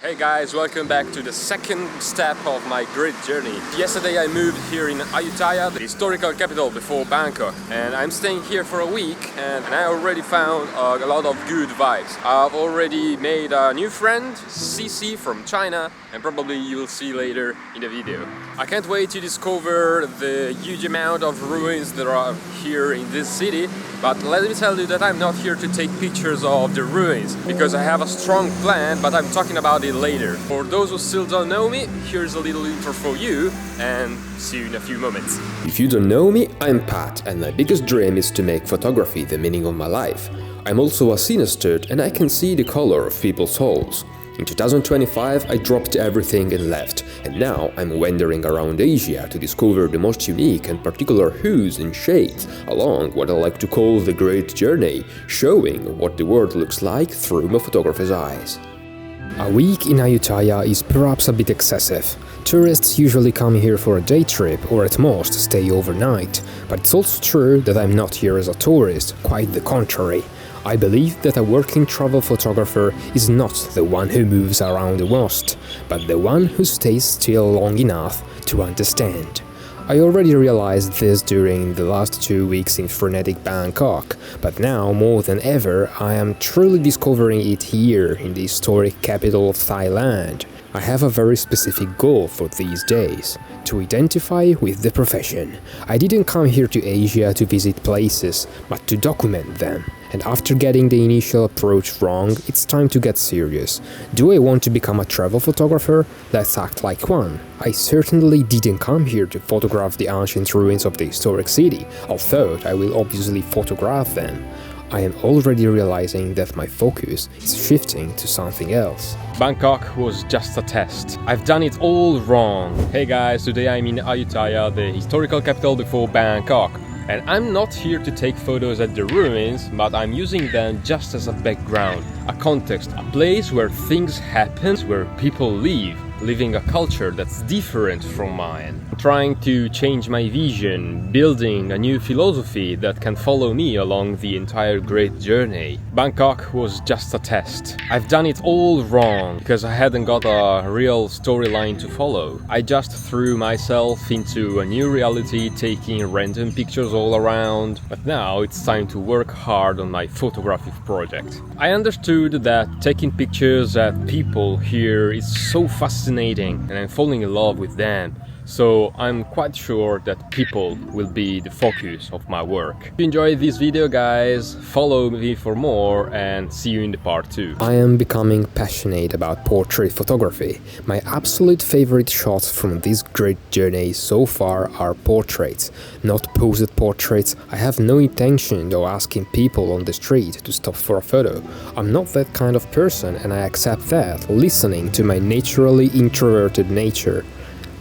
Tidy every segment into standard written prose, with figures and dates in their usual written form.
Hey guys, welcome back to the second step of my great journey. Yesterday I moved here in Ayutthaya, the historical capital before Bangkok, and I'm staying here for a week and I already found a lot of good vibes. I've already made a new friend, CC from China, and probably you will see later in the video. I can't wait to discover the huge amount of ruins that are here in this city, but let me tell you that I'm not here to take pictures of the ruins, because I have a strong plan, but I'm talking about it later. For those who still don't know me, here's a little intro for you, and see you in a few moments. If you don't know me, I'm Pat, and my biggest dream is to make photography the meaning of my life. I'm also a synesthete and I can see the color of people's souls. In 2025 I dropped everything and left, and now I'm wandering around Asia to discover the most unique and particular hues and shades along what I like to call the Great Journey, showing what the world looks like through my photographer's eyes. A week in Ayutthaya is perhaps a bit excessive. Tourists usually come here for a day trip or at most stay overnight, but it's also true that I'm not here as a tourist, quite the contrary. I believe that a working travel photographer is not the one who moves around the most, but the one who stays still long enough to understand. I already realized this during the last 2 weeks in frenetic Bangkok, but now more than ever I am truly discovering it here in the historic capital of Thailand. I have a very specific goal for these days: to identify with the profession. I didn't come here to Asia to visit places, but to document them. And after getting the initial approach wrong, it's time to get serious. Do I want to become a travel photographer? Let's act like one. I certainly didn't come here to photograph the ancient ruins of the historic city, although I will obviously photograph them. I am already realizing that my focus is shifting to something else. Bangkok was just a test. I've done it all wrong. Hey guys, today I'm in Ayutthaya, the historical capital before Bangkok. And I'm not here to take photos at the ruins, but I'm using them just as a background, a context, a place where things happen, where people live, living a culture that's different from mine. I'm trying to change my vision, building a new philosophy that can follow me along the entire great journey. Bangkok was just a test. I've done it all wrong because I hadn't got a real storyline to follow. I just threw myself into a new reality, taking random pictures all around, but now it's time to work hard on my photographic project. I understood that taking pictures at people here is so fascinating and I'm falling in love with them. So I'm quite sure that people will be the focus of my work. If you enjoyed this video guys, follow me for more and see you in the part 2. I am becoming passionate about portrait photography. My absolute favorite shots from this great journey so far are portraits, not posed portraits. I have no intention of asking people on the street to stop for a photo. I'm not that kind of person and I accept that, listening to my naturally introverted nature.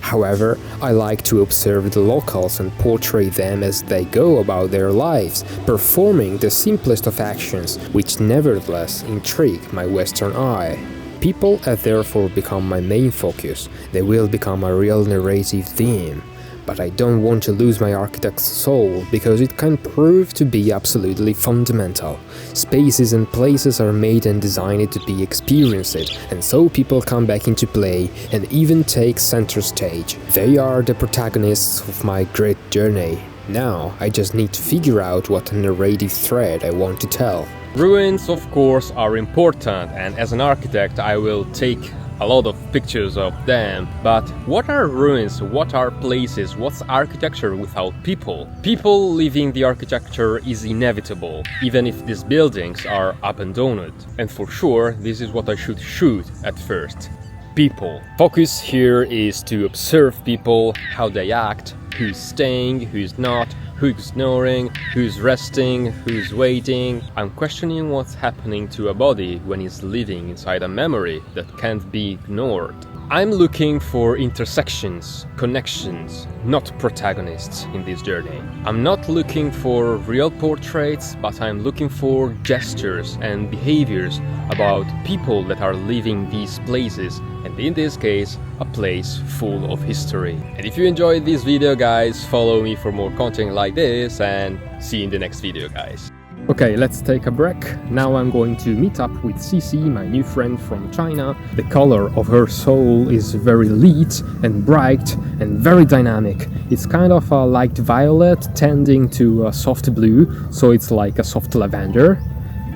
However, I like to observe the locals and portray them as they go about their lives, performing the simplest of actions, which nevertheless intrigue my Western eye. People have therefore become my main focus. They will become a real narrative theme. But I don't want to lose my architect's soul, because it can prove to be absolutely fundamental. Spaces and places are made and designed to be experienced, and so people come back into play and even take center stage. They are the protagonists of my great journey. Now I just need to figure out what narrative thread I want to tell. Ruins, of course, are important, and as an architect I will take a lot of pictures of them. But what are ruins? What are places? What's architecture without people? People living the architecture is inevitable, even if these buildings are abandoned. And for sure, this is what I should shoot at first. People. Focus here is to observe people, how they act, who's staying, who's not, who's ignoring, who's resting, who's waiting. I'm questioning what's happening to a body when it's living inside a memory that can't be ignored. I'm looking for intersections, connections, not protagonists in this journey. I'm not looking for real portraits, but I'm looking for gestures and behaviors about people that are living these places, and in this case, a place full of history. And if you enjoyed this video guys, follow me for more content like this, and see you in the next video guys. Okay, let's take a break. Now I'm going to meet up with Cici, my new friend from China. The color of her soul is very lit and bright and very dynamic. It's kind of a light violet tending to a soft blue, so it's like a soft lavender.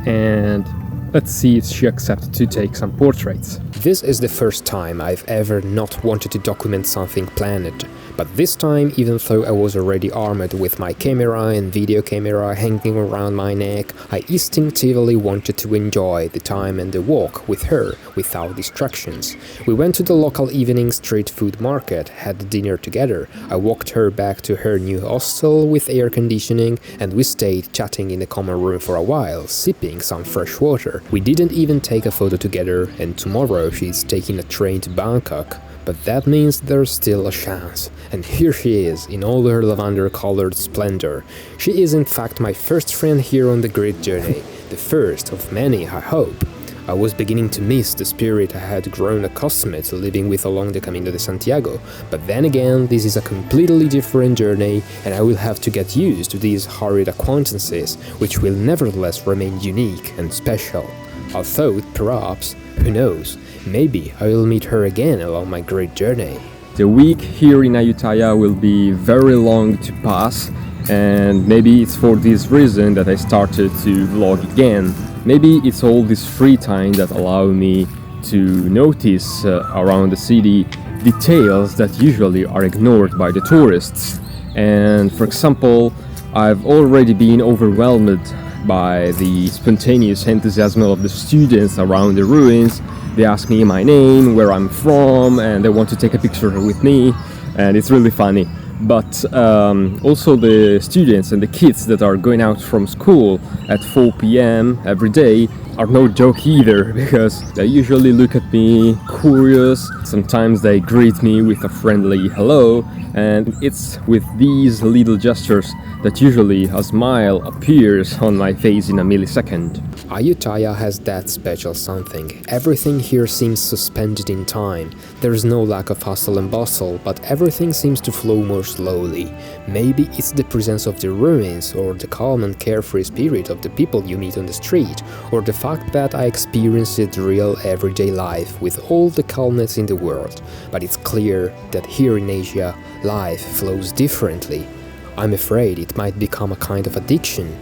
And let's see if she accepts to take some portraits. This is the first time I've ever not wanted to document something planned. But this time, even though I was already armed with my camera and video camera hanging around my neck, I instinctively wanted to enjoy the time and the walk with her without distractions. We went to the local evening street food market, had dinner together. I walked her back to her new hostel with air conditioning, and we stayed chatting in the common room for a while, sipping some fresh water. We didn't even take a photo together, and tomorrow she's taking a train to Bangkok. But that means there's still a chance. And here she is, in all her lavender-colored splendor. She is in fact my first friend here on the great journey. The first of many, I hope. I was beginning to miss the spirit I had grown accustomed to living with along the Camino de Santiago. But then again, this is a completely different journey, and I will have to get used to these hurried acquaintances, which will nevertheless remain unique and special. Although, perhaps, who knows, maybe I will meet her again along my great journey. The week here in Ayutthaya will be very long to pass, and maybe it's for this reason that I started to vlog again. Maybe it's all this free time that allow me to notice around the city details that usually are ignored by the tourists. And for example, I've already been overwhelmed by the spontaneous enthusiasm of the students around the ruins. They ask me my name, where I'm from, and they want to take a picture with me, and it's really funny. But also the students and the kids that are going out from school at 4 p.m. every day are no joke either, because they usually look at me curious. Sometimes they greet me with a friendly hello, and it's with these little gestures that usually a smile appears on my face in a millisecond. Ayutthaya has that special something. Everything here seems suspended in time. There is no lack of hustle and bustle, but everything seems to flow more slowly. Maybe it's the presence of the ruins, or the calm and carefree spirit of the people you meet on the street, or the fact that I experienced real everyday life with all the calmness in the world. But it's clear that here in Asia, life flows differently. I'm afraid it might become a kind of addiction.